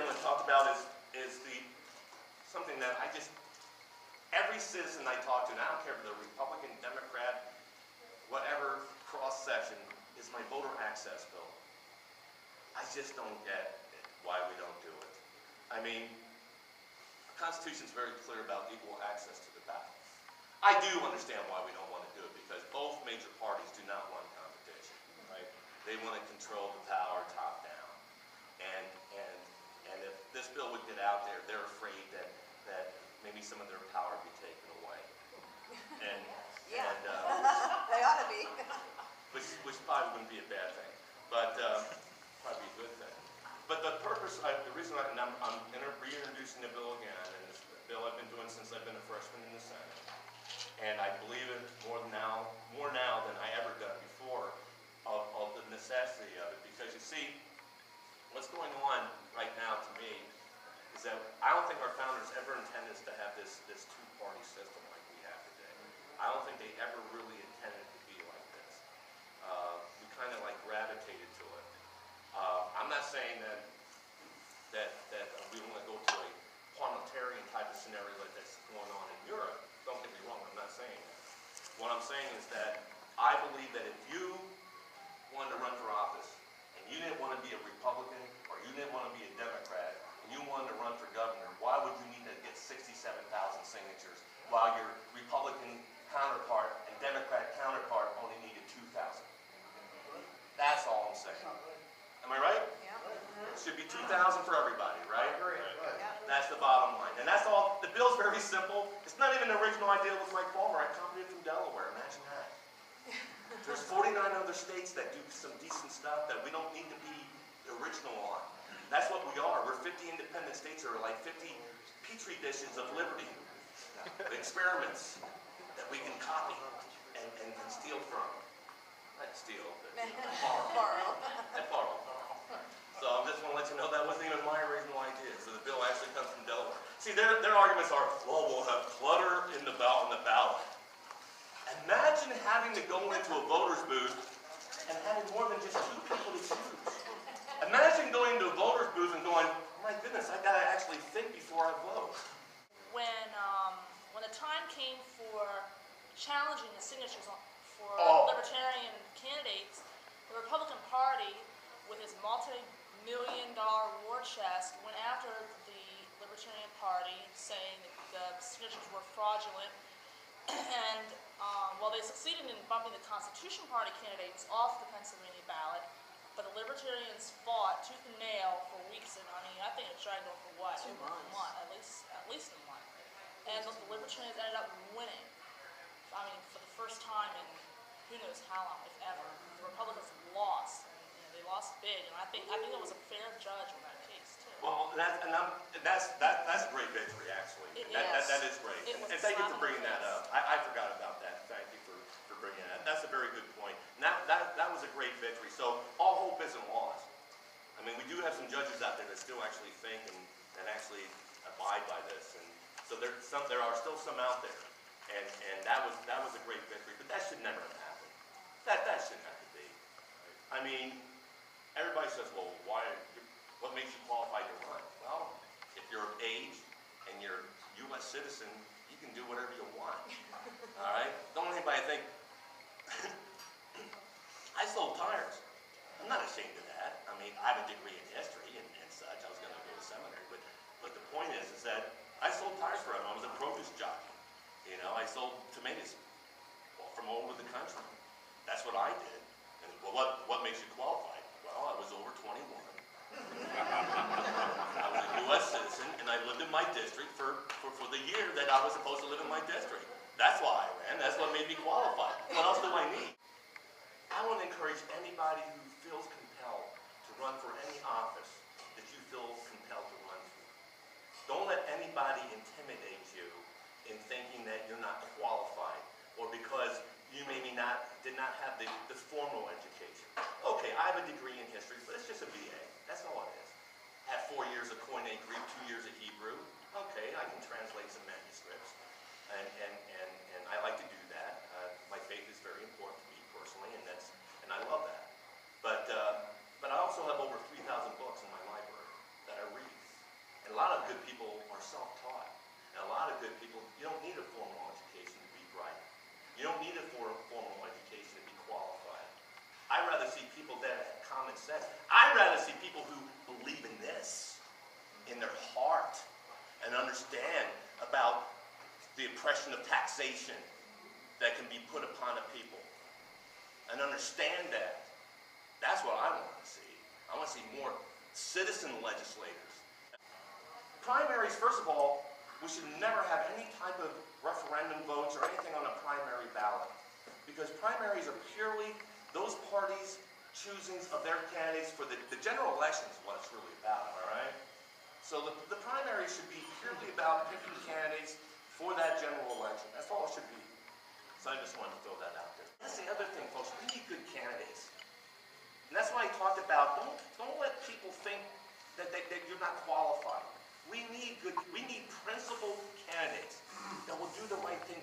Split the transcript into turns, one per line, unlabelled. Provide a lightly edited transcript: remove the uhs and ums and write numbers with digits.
I'm going to talk about is something that every citizen I talk to, and I don't care if they're Republican, Democrat, whatever cross-section, is my voter access bill. I just don't get why we don't do it. I mean, the Constitution is very clear about equal access to the ballot. I do understand why we don't want to do it, because both major parties do not want competition, right? They want to control the power top down. And if this bill would get out there, they're afraid that maybe some of their power would be taken away. And,
yeah, they ought to be.
Which probably wouldn't be a bad thing, but probably be a good thing. But the purpose, the reason I'm reintroducing the bill again, and this bill I've been doing since I've been a freshman in the Senate, and I believe it more now than I ever done before, of the necessity of it, because you see, what's going on right now to me is that I don't think our founders ever intended us to have this two-party system like we have today. I don't think they ever really intended it to be like this. We kind of like gravitated to it. I'm not saying that we want to go to a parliamentarian type of scenario like that's going on in Europe. Don't get me wrong, I'm not saying that. What I'm saying is that I believe that if you wanted to run for office and you didn't want to be a Republican or you didn't want to be a Democrat and you wanted to run for governor, why would you need to get 67,000 signatures while your Republican counterpart and Democrat counterpart only needed 2,000? That's all I'm saying. Am I right?
Yeah.
It should be 2,000 for everybody, right?
I agree.
Yeah.
That's the bottom line. And that's all. The bill's very simple. It's not even an original idea with Mike Folmer. I copied it from Delaware. Imagine that. There's 49 other states that do some decent stuff that we don't need to be original on. That's what we are. We're 50 independent states that are like 50 petri dishes of liberty. Experiments that we can copy and steal from. Not steal, but borrow. Borrow. So I just want to let you know that wasn't even my original idea. So the bill actually comes from Delaware. See, their arguments are, well, we'll have clutter in the ballot. Imagine having to go into a voter's booth and having more than just two people to choose. Imagine going into a voter's booth and going, oh my goodness, I got to actually think before I vote.
When the time came for challenging the signatures for libertarian candidates, the Republican Party, with its multi-million-dollar war chest, went after the Libertarian Party, saying that the signatures were fraudulent. And while they succeeded in bumping the Constitution Party candidates off the Pennsylvania ballot, but the Libertarians fought tooth and nail for weeks, and I think it dragged on for what?
2 months.
At least a month. And the Libertarians ended up winning. I mean, for the first time in who knows how long, if ever. The Republicans lost, and they lost big, and I think it was a fair judge in that case too.
Well, that's a great victory, actually. That is great. And thank you for bringing that up. I forgot about that. Thank you for bringing that. That's a very good point. And that was a great victory. So all hope isn't lost. I mean, we do have some judges out there that still actually think and actually abide by this. And so there are still some out there. And that was a great victory. But that should never have happened. That shouldn't have to be. I mean, everybody says, well, what makes you qualified to run? Well, if you're of age and you're a U.S. citizen, you can do whatever you want. All right? Don't let anybody think, I sold tires. I'm not ashamed of that. I mean, I have a degree in history and such. I was going to go to seminary. But the point is that I sold tires forever. I was a produce jockey. You know, I sold tomatoes from all over the country. That's what I did. And what makes you qualified? Well, I was over 21. I was a U.S. citizen, and I lived in my district for the year that I was supposed to live in my district. That's why I ran. That's what made me qualified. What else do I need? I want to encourage anybody who feels compelled to run for any office that you feel compelled to run for. Don't let anybody intimidate you in thinking that you're not qualified, or because you maybe did not have the formal education. Okay, I have a degree in history, but it's just a BA. That's all it is. I have 4 years of Koine Greek, 2 years of Hebrew. Okay, I can translate some manuscripts, and I like to do that. My faith is very important to me personally, and I love that. But I also have over 3,000 books in my library that I read. of good people are self-taught. And a lot of good people, you don't need a formal education to be bright. You don't need a formal education to be qualified. I'd rather see people that have common sense. I'd rather see people who believe in this in their heart and understand about the oppression of taxation that can be put upon a people. And understand that. That's what I want to see. I want to see more citizen legislators. Primaries, first of all, we should never have any type of referendum votes or anything on a primary ballot. Because primaries are purely those parties' choosings of their candidates for the general election is what it's really about, all right? So the primary should be purely about picking candidates for that general election. That's all it should be. So I just wanted to throw that out there. That's the other thing, folks. We need good candidates. And that's why I talked about don't let people think that you're not qualified. We need principled candidates that will do the right thing